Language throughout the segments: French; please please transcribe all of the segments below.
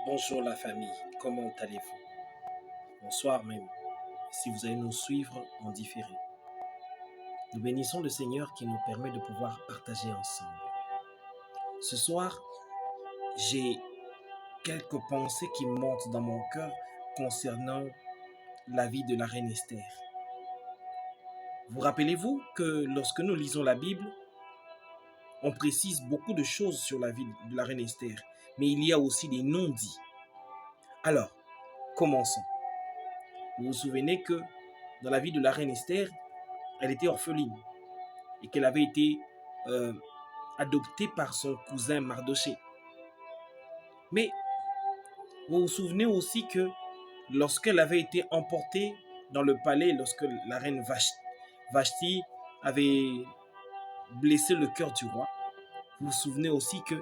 Bonjour la famille, comment allez-vous? Bonsoir même, si vous allez nous suivre en différé. Nous bénissons le Seigneur qui nous permet de pouvoir partager ensemble. Ce soir, j'ai quelques pensées qui montent dans mon cœur concernant la vie de la reine Esther. Vous rappelez-vous que lorsque nous lisons la Bible, on précise beaucoup de choses sur la vie de la reine Esther, mais il y a aussi des non-dits. Alors, commençons. Vous vous souvenez que dans la vie de la reine Esther, elle était orpheline et qu'elle avait été euh, adoptée par son cousin Mardoché. Mais vous vous souvenez aussi que lorsqu'elle avait été emportée dans le palais, lorsque la reine Vashti avait blessé le cœur du roi, vous vous souvenez aussi que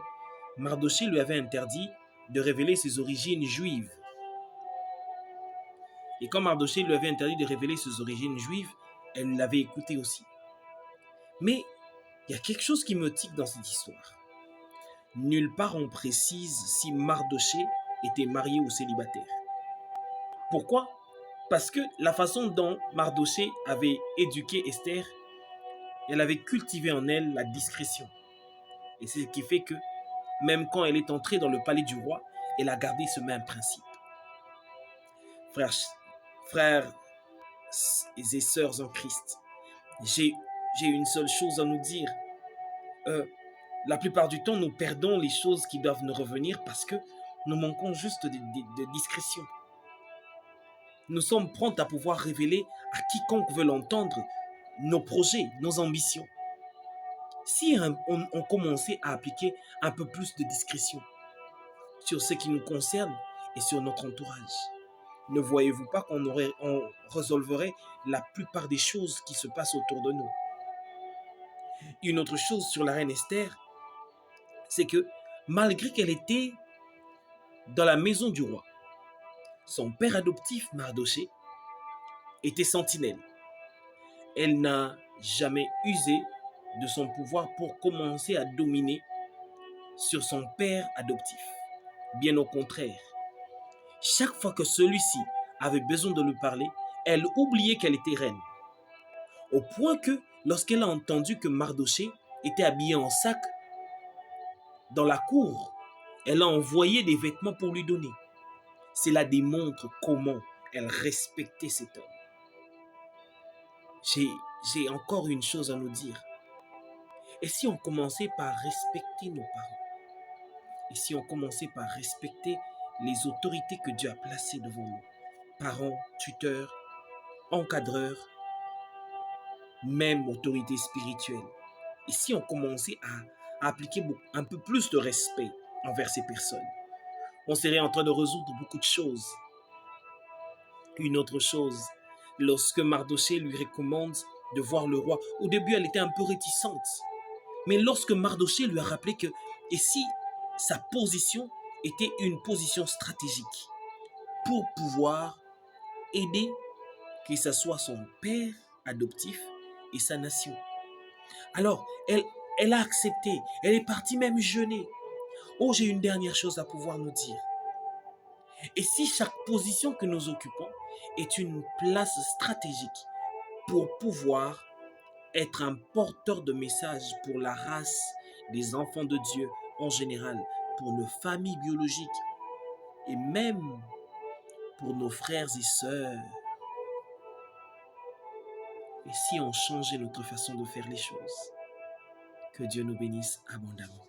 Mardoché lui avait interdit de révéler ses origines juives. Et quand Mardoché lui avait interdit de révéler ses origines juives, elle l'avait écouté aussi. Mais il y a quelque chose qui me tique dans cette histoire. Nulle part on précise si Mardoché était marié ou célibataire. Pourquoi? Parce que la façon dont Mardoché avait éduqué Esther, elle avait cultivé en elle la discrétion. Et c'est ce qui fait que même quand elle est entrée dans le palais du roi, elle a gardé ce même principe. Frères et sœurs en Christ, j'ai une seule chose à nous dire. La plupart du temps, nous perdons les choses qui doivent nous revenir parce que nous manquons juste de discrétion. Nous sommes prompts à pouvoir révéler à quiconque veut l'entendre nos projets, nos ambitions. Si on commençait à appliquer un peu plus de discrétion sur ce qui nous concerne et sur notre entourage, ne voyez-vous pas qu'on résolverait la plupart des choses qui se passent autour de nous? Une autre chose sur la reine Esther, c'est que malgré qu'elle était dans la maison du roi, son père adoptif, Mardoché, était sentinelle. Elle n'a jamais usé de son pouvoir pour commencer à dominer sur son père adoptif. Bien au contraire, chaque fois que celui-ci avait besoin de lui parler, elle oubliait qu'elle était reine. Au point que, lorsqu'elle a entendu que Mardoché était habillé en sac dans la cour, elle a envoyé des vêtements pour lui donner. Cela démontre comment elle respectait cet homme. J'ai encore une chose à nous dire. Et si on commençait par respecter nos parents? Et si on commençait par respecter les autorités que Dieu a placées devant nous? Parents, tuteurs, encadreurs, même autorités spirituelles. Et si on commençait à appliquer un peu plus de respect envers ces personnes, on serait en train de résoudre beaucoup de choses. Une autre chose, lorsque Mardoché lui recommande de voir le roi, au début elle était un peu réticente. Mais lorsque Mardoché lui a rappelé que, et si sa position était une position stratégique pour pouvoir aider, que ce soit son père adoptif et sa nation. Alors, elle a accepté, elle est partie même jeûner. Oh, j'ai une dernière chose à pouvoir nous dire. Et si chaque position que nous occupons est une place stratégique pour pouvoir être un porteur de messages pour la race des enfants de Dieu en général, pour nos familles biologiques et même pour nos frères et sœurs. Et si on changeait notre façon de faire les choses, que Dieu nous bénisse abondamment.